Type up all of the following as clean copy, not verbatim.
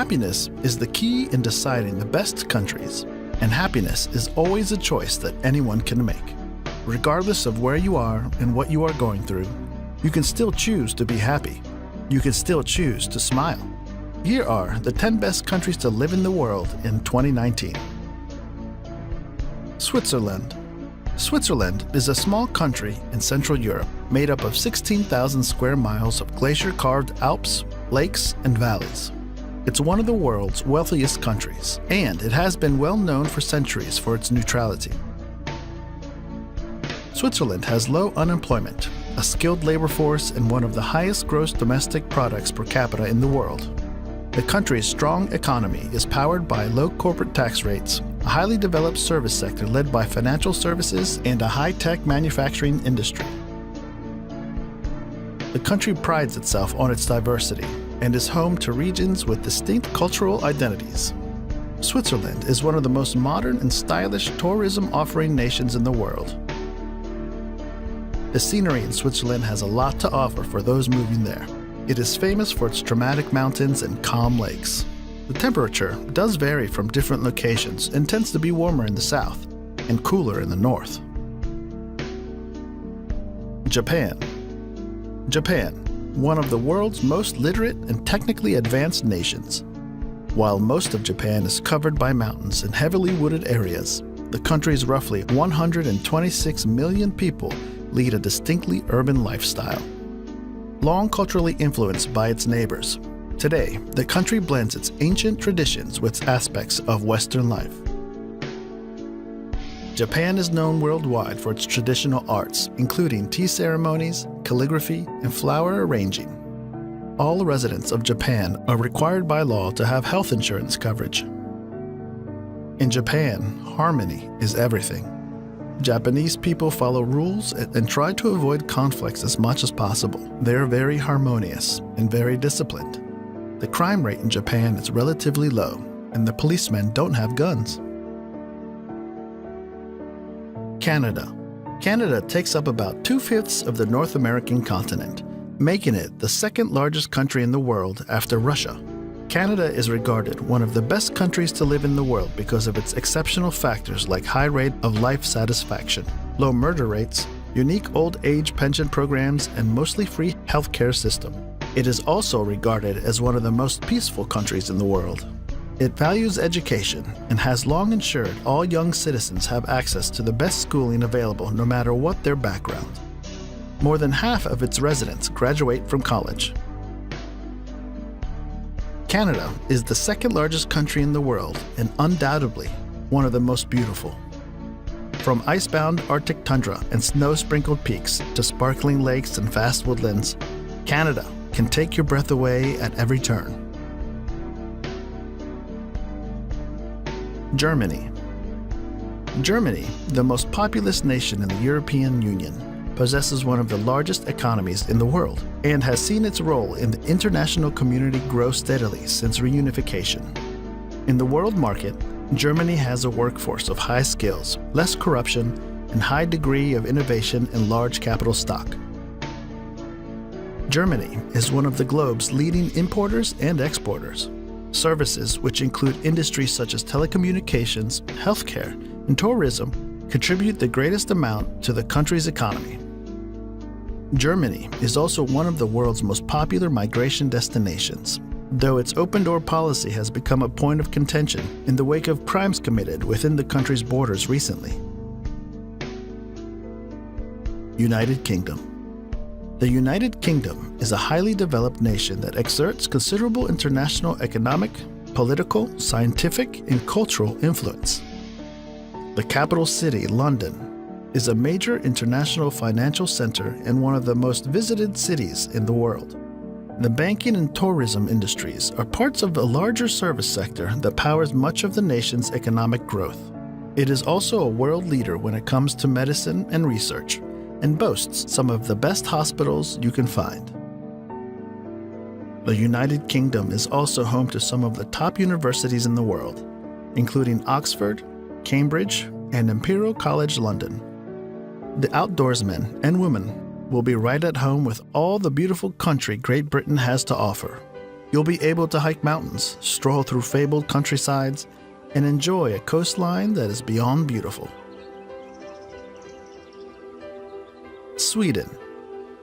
Happiness is the key in deciding the best countries, and happiness is always a choice that anyone can make. Regardless of where you are and what you are going through, you can still choose to be happy. You can still choose to smile. Here are the 10 best countries to live in the world in 2019. Switzerland. Switzerland is a small country in Central Europe made up of 16,000 square miles of glacier-carved Alps, lakes, and valleys. It's one of the world's wealthiest countries, and it has been well known for centuries for its neutrality. Switzerland has low unemployment, a skilled labor force, and one of the highest gross domestic products per capita in the world. The country's strong economy is powered by low corporate tax rates, a highly developed service sector led by financial services, and a high-tech manufacturing industry. The country prides itself on its diversity and is home to regions with distinct cultural identities. Switzerland is one of the most modern and stylish tourism-offering nations in the world. The scenery in Switzerland has a lot to offer for those moving there. It is famous for its dramatic mountains and calm lakes. The temperature does vary from different locations and tends to be warmer in the south and cooler in the north. Japan. Japan, one of the world's most literate and technically advanced nations. While most of Japan is covered by mountains and heavily wooded areas, the country's roughly 126 million people lead a distinctly urban lifestyle. Long culturally influenced by its neighbors, today the country blends its ancient traditions with aspects of Western life. Japan is known worldwide for its traditional arts, including tea ceremonies, calligraphy, and flower arranging. All residents of Japan are required by law to have health insurance coverage. In Japan, harmony is everything. Japanese people follow rules and try to avoid conflicts as much as possible. They are very harmonious and very disciplined. The crime rate in Japan is relatively low, and the policemen don't have guns. Canada. Canada takes up about 2/5 of the North American continent, making it the second largest country in the world after Russia. Canada is regarded one of the best countries to live in the world because of its exceptional factors like high rate of life satisfaction, low murder rates, unique old age pension programs, and mostly free healthcare system. It is also regarded as one of the most peaceful countries in the world. It values education and has long ensured all young citizens have access to the best schooling available no matter what their background. More than half of its residents graduate from college. Canada is the second largest country in the world and undoubtedly one of the most beautiful. From icebound Arctic tundra and snow-sprinkled peaks to sparkling lakes and vast woodlands, Canada can take your breath away at every turn. Germany. Germany, the most populous nation in the European Union, possesses one of the largest economies in the world and has seen its role in the international community grow steadily since reunification. In the world market, Germany has a workforce of high skills, less corruption, and high degree of innovation and large capital stock. Germany is one of the globe's leading importers and exporters. Services, which include industries such as telecommunications, healthcare, and tourism, contribute the greatest amount to the country's economy. Germany is also one of the world's most popular migration destinations, though its open-door policy has become a point of contention in the wake of crimes committed within the country's borders recently. United Kingdom. The United Kingdom is a highly developed nation that exerts considerable international economic, political, scientific, and cultural influence. The capital city, London, is a major international financial center and one of the most visited cities in the world. The banking and tourism industries are parts of a larger service sector that powers much of the nation's economic growth. It is also a world leader when it comes to medicine and research, and boasts some of the best hospitals you can find. The United Kingdom is also home to some of the top universities in the world, including Oxford, Cambridge, and Imperial College London. The outdoorsmen and women will be right at home with all the beautiful country Great Britain has to offer. You'll be able to hike mountains, stroll through fabled countrysides, and enjoy a coastline that is beyond beautiful. Sweden.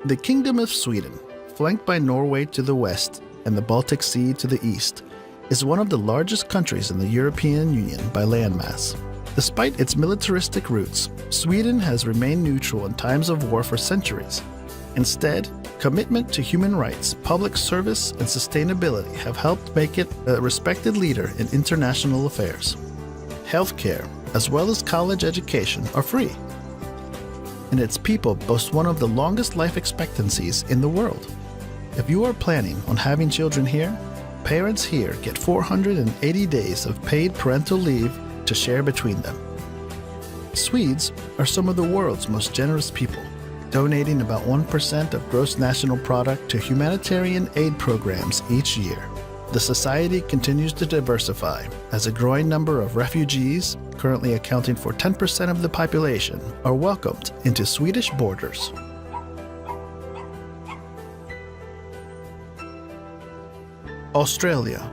The Kingdom of Sweden, flanked by Norway to the west and the Baltic Sea to the east, is one of the largest countries in the European Union by landmass. Despite its militaristic roots, Sweden has remained neutral in times of war for centuries. Instead, commitment to human rights, public service, and sustainability have helped make it a respected leader in international affairs. Healthcare, as well as college education, are free. And its people boast one of the longest life expectancies in the world. If you are planning on having children here, parents here get 480 days of paid parental leave to share between them. Swedes are some of the world's most generous people, donating about 1% of gross national product to humanitarian aid programs each year. The society continues to diversify as a growing number of refugees, currently accounting for 10% of the population, are welcomed into Swedish borders. Australia,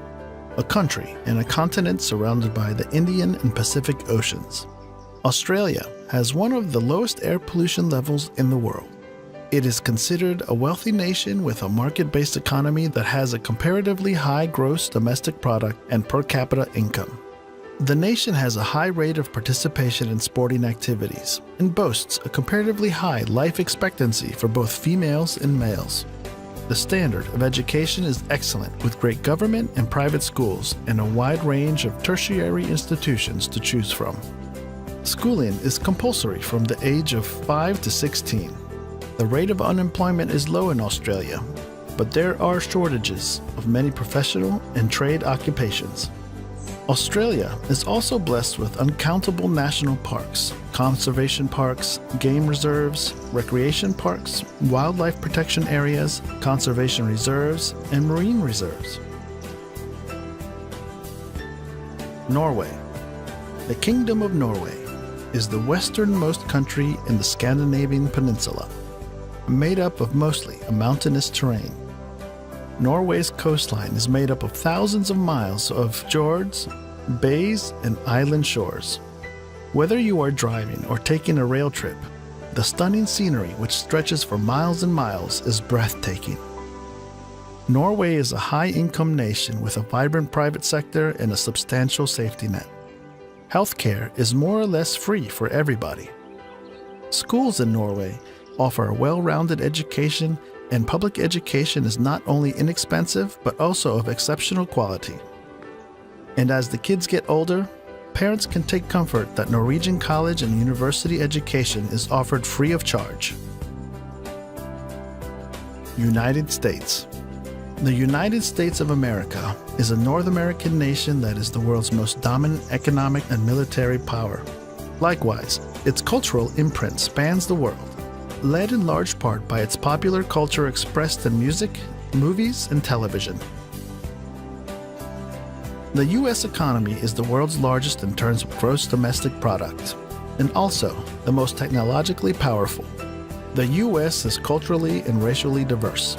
a country and a continent surrounded by the Indian and Pacific Oceans. Australia has one of the lowest air pollution levels in the world. It is considered a wealthy nation with a market-based economy that has a comparatively high gross domestic product and per capita income. The nation has a high rate of participation in sporting activities and boasts a comparatively high life expectancy for both females and males. The standard of education is excellent, with great government and private schools and a wide range of tertiary institutions to choose from. Schooling is compulsory from the age of 5 to 16. The rate of unemployment is low in Australia, but there are shortages of many professional and trade occupations. Australia is also blessed with uncountable national parks, conservation parks, game reserves, recreation parks, wildlife protection areas, conservation reserves, and marine reserves. Norway. The Kingdom of Norway is the westernmost country in the Scandinavian peninsula, made up of mostly a mountainous terrain. Norway's coastline is made up of thousands of miles of fjords, bays, and island shores. Whether you are driving or taking a rail trip, the stunning scenery which stretches for miles and miles is breathtaking. Norway is a high-income nation with a vibrant private sector and a substantial safety net. Healthcare is more or less free for everybody. Schools in Norway offer a well-rounded education, and public education is not only inexpensive but also of exceptional quality. And as the kids get older, parents can take comfort that Norwegian college and university education is offered free of charge. United States. The United States of America is a North American nation that is the world's most dominant economic and military power. Likewise, its cultural imprint spans the world, led in large part by its popular culture expressed in music, movies, and television. The U.S. economy is the world's largest in terms of gross domestic product, and also the most technologically powerful. The U.S. is culturally and racially diverse,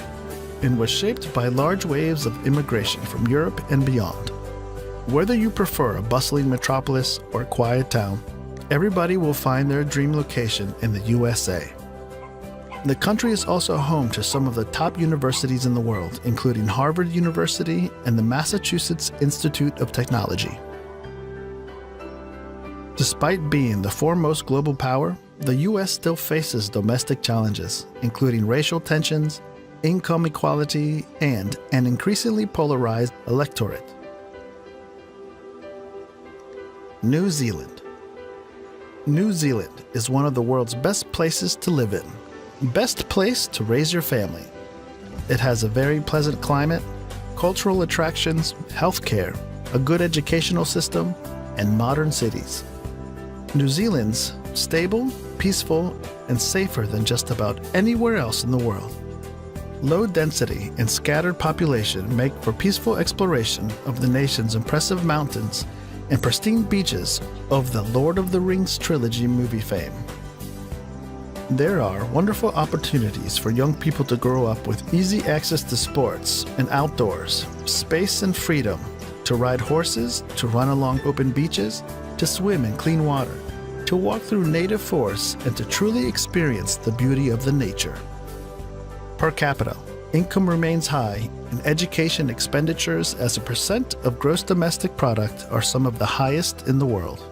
and was shaped by large waves of immigration from Europe and beyond. Whether you prefer a bustling metropolis or a quiet town, everybody will find their dream location in the USA. The country is also home to some of the top universities in the world, including Harvard University and the Massachusetts Institute of Technology. Despite being the foremost global power, the U.S. still faces domestic challenges, including racial tensions, income equality, and an increasingly polarized electorate. New Zealand. New Zealand is one of the world's best places to live in. Best place to raise your family. It has a very pleasant climate, cultural attractions, healthcare, a good educational system, and modern cities. New Zealand's stable, peaceful, and safer than just about anywhere else in the world. Low density and scattered population make for peaceful exploration of the nation's impressive mountains and pristine beaches of the Lord of the Rings trilogy movie fame. There are wonderful opportunities for young people to grow up with easy access to sports and outdoors, space and freedom, to ride horses, to run along open beaches, to swim in clean water, to walk through native forests, and to truly experience the beauty of the nature. Per capita, income remains high, and education expenditures as a percent of gross domestic product are some of the highest in the world.